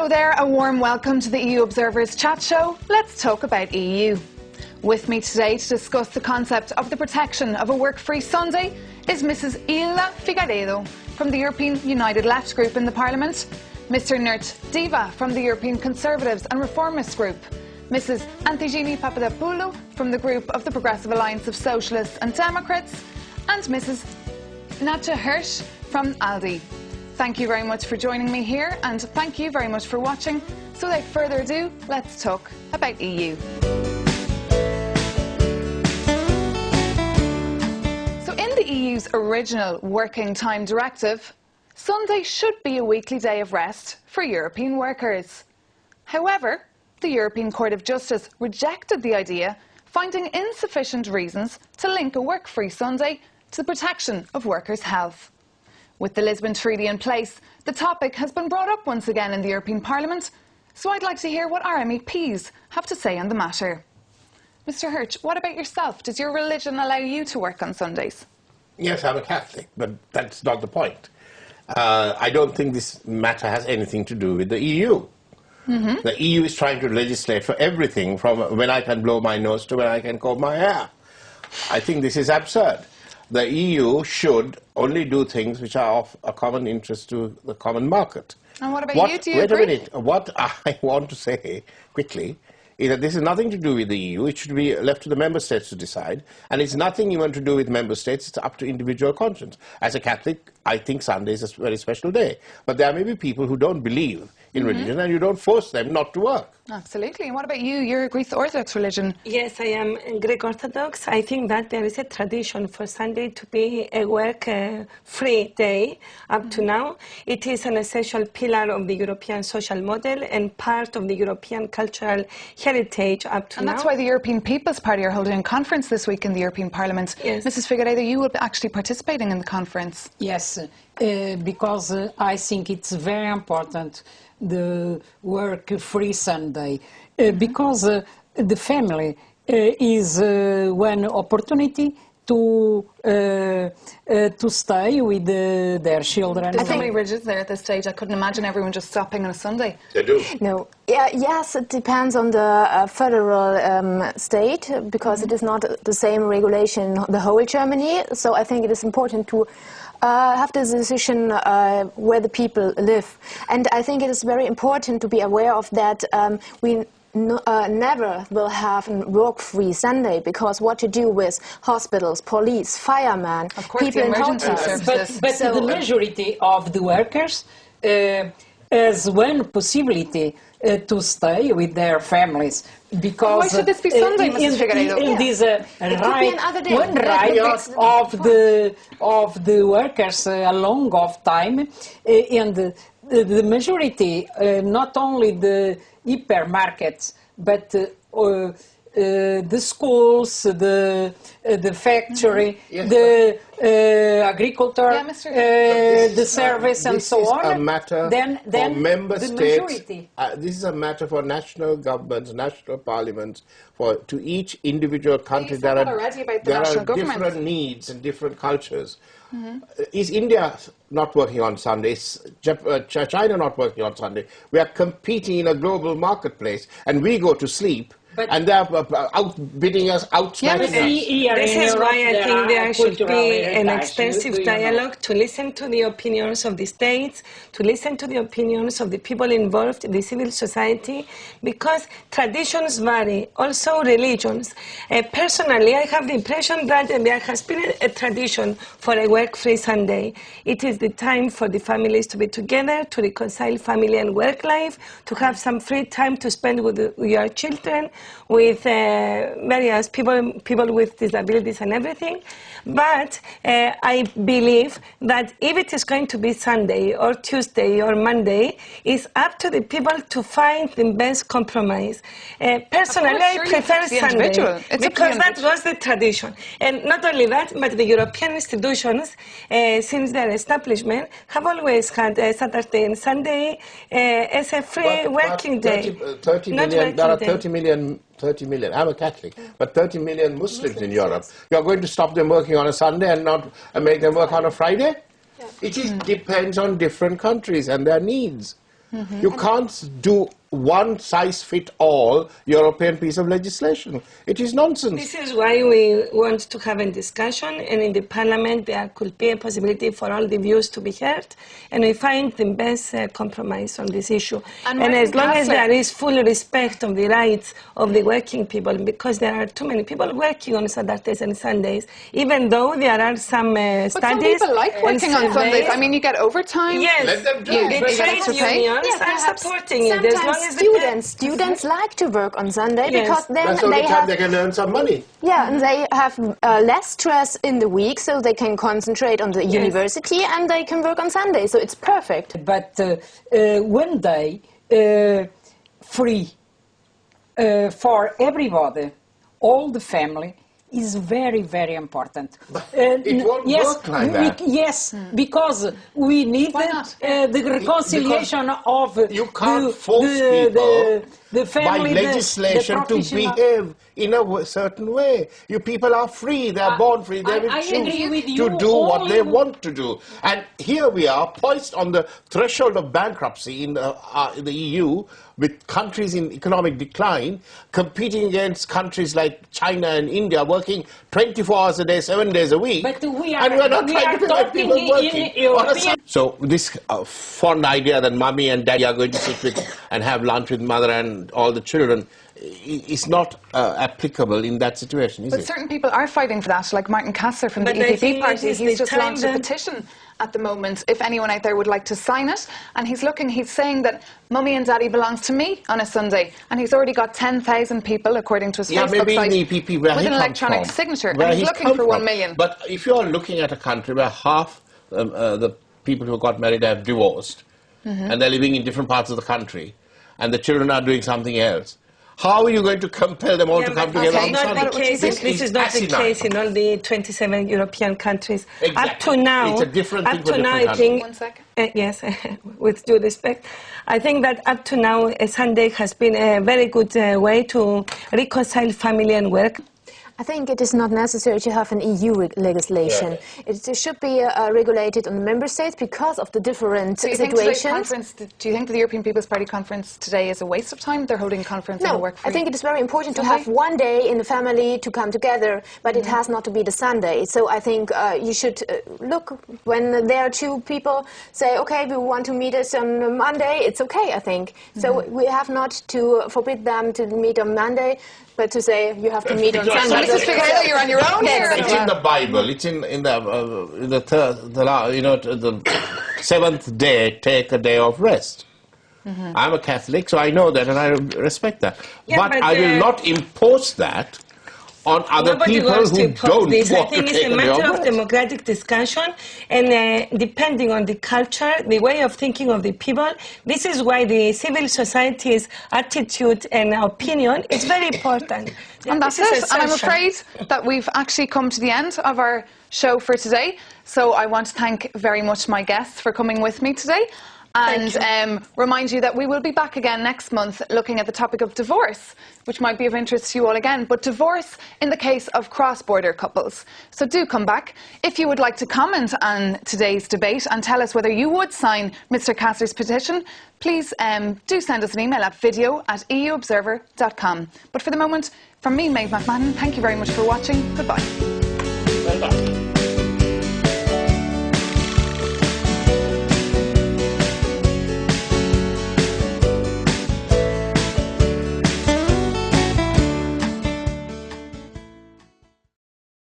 Hello there, a warm welcome to the EU Observers Chat Show. Let's talk about EU. With me today to discuss the concept of the protection of a work-free Sunday is Mrs. Hilda Figueiredo from the European United Left Group in the Parliament, Mr. Nert Diva from the European Conservatives and Reformists Group, Mrs. Antigini Papadopoulou from the group of the Progressive Alliance of Socialists and Democrats, and Mrs. Nadja Hirsch from ALDE. Thank you very much for joining me here, and thank you very much for watching. So without further ado, let's talk about EU. So in the EU's original Working Time Directive, Sunday should be a weekly day of rest for European workers. However, the European Court of Justice rejected the idea, finding insufficient reasons to link a work-free Sunday to the protection of workers' health. With the Lisbon Treaty in place, the topic has been brought up once again in the European Parliament, so I'd like to hear what our MEPs have to say on the matter. Mr. Hirsch, what about yourself? Does your religion allow you to work on Sundays? Yes, I'm a Catholic, but that's not the point. I don't think this matter has anything to do with the EU. The EU is trying to legislate for everything, from when I can blow my nose to when I can comb my hair. I think this is absurd. The EU should only do things which are of a common interest to the common market. And what about you? Do you agree? Wait a minute. What I want to say quickly is that this has nothing to do with the EU. It should be left to the member states to decide. And it's nothing even to do with member states. It's up to individual conscience. As a Catholic, I think Sunday is a very special day. But there may be people who don't believe in religion, and you don't force them not to work. Absolutely. And what about you? You're a Greek Orthodox religion. Yes, I am Greek Orthodox. I think that there is a tradition for Sunday to be a work-free day up to now. It is an essential pillar of the European social model and part of the European cultural heritage up to now. And that's why the European People's Party are holding a conference this week in the European Parliament. Yes. Mrs. Figueiredo, you will be actually participating in the conference. Yes, because I think it's very important, the work-free Sunday, because the family is one opportunity to stay with their children. There's so many bridges there at this stage. I couldn't imagine everyone just stopping on a Sunday. They do. No. Yeah, yes, it depends on the federal state, because it is not the same regulation in the whole Germany. So I think it is important to have this decision where the people live. And I think it is very important to be aware of that. We never will have a work-free Sunday, because what to do with hospitals, police, firemen, of course, people the in emergency hotels. services. But so, the majority of the workers has one possibility to stay with their families, because why should this be Sunday, Mrs. Figueiredo? It is a right, one right of the workers a long of time, and the majority, not only the hypermarkets, but the schools, the factory, the agriculture, the service, and so on. This is a matter for member states. This is a matter for national governments, national parliaments. To each individual country, there are different needs and different cultures. Is India not working on Sunday? Is China not working on Sunday? We are competing in a global marketplace, and we go to sleep. And they're outbidding us, outsmarting us. This is why I think there should be an extensive dialogue to listen to the opinions of the states, to listen to the opinions of the people involved in the civil society, because traditions vary, also religions. Personally, I have the impression that there has been a tradition for a work-free Sunday. It is the time for the families to be together, to reconcile family and work life, to have some free time to spend with your children, with various people with disabilities and everything. But I believe that if it is going to be Sunday or Tuesday or Monday, it's up to the people to find the best compromise. Personally, I prefer Sunday, because that was the tradition. And not only that, but the European institutions, since their establishment, have always had Saturday and Sunday as a free working day. 30 million, there are 30 million 30 million. I'm a Catholic, but 30 million Muslims in Europe. You're going to stop them working on a Sunday and not make them work on a Friday? Yeah. It depends on different countries and their needs. You can't do one-size-fit-all European piece of legislation. It is nonsense. This is why we want to have a discussion, and in the Parliament there could be a possibility for all the views to be heard, and we find the best compromise on this issue. And as long as there is full respect of the rights of the working people, because there are too many people working on Saturdays and Sundays, even though there are some studies... But some people like working on Sundays. I mean, you get overtime. Yes. Let them do The it. trade unions are supporting it. As long as students like to work on Sunday because then that's the only time they can earn some money. Yeah, and they have less stress in the week, so they can concentrate on the university and they can work on Sunday. So it's perfect. But one day free for everybody, all the family, is very, very important. It won't work like that. Yes, because we need the reconciliation of you can't force people the family, by legislation to behave in a certain way. You people are free, they are born free, they will choose to do what they want to do. And here we are, poised on the threshold of bankruptcy in the EU, with countries in economic decline, competing against countries like China and India, working 24 hours a day, 7 days a week. But we are not trying to prevent people working. So this fond idea that mommy and daddy are going to sit with and have lunch with mother and all the children is not applicable in that situation, is it? But certain people are fighting for that, like Martin Kasser from the EPP party. He's just launched a petition at the moment, if anyone out there would like to sign it. And he's saying that mummy and daddy belongs to me on a Sunday. And he's already got 10,000 people, according to his Facebook site, in the EPP, where with an electronic signature. And he's looking for 1 million. But if you're looking at a country where half the people who got married have divorced, and they're living in different parts of the country, and the children are doing something else, how are you going to compel them all to come together on Sunday? This is not the case in all the 27 European countries. Exactly. Up to now, it's a different thing for different countries. One second. Yes, with due respect, I think that up to now, Sunday has been a very good way to reconcile family and work. I think it is not necessary to have an EU legislation. It should be regulated on the member states because of the different situations. Do you think the European People's Party conference today is a waste of time? They're holding a conference on work free. I think it is very important to have one day in the family to come together, but it has not to be the Sunday. So I think you should look when there are two people say, okay, we want to meet us on Monday. It's okay, I think. So we have not to forbid them to meet on Monday, but to say you have to meet on Sunday. Mrs. Figueiredo, you're on your own here. It's in the Bible. It's in the seventh day, take a day of rest. I'm a Catholic, so I know that and I respect that. But I will not impose that on other people who don't want to take a day of rest. I think it's a matter of democratic discussion, and depending on the culture, the way of thinking of the people, this is why the civil society's attitude and opinion is very important. And that's it. And I'm afraid that we've actually come to the end of our show for today. So I want to thank very much my guests for coming with me today. And remind you that we will be back again next month looking at the topic of divorce, which might be of interest to you all again, but divorce in the case of cross-border couples. So do come back. If you would like to comment on today's debate and tell us whether you would sign Mr. Kasser's petition, please do send us an email at video@euobserver.com. But for the moment, from me, Maeve McMahon, thank you very much for watching. Goodbye.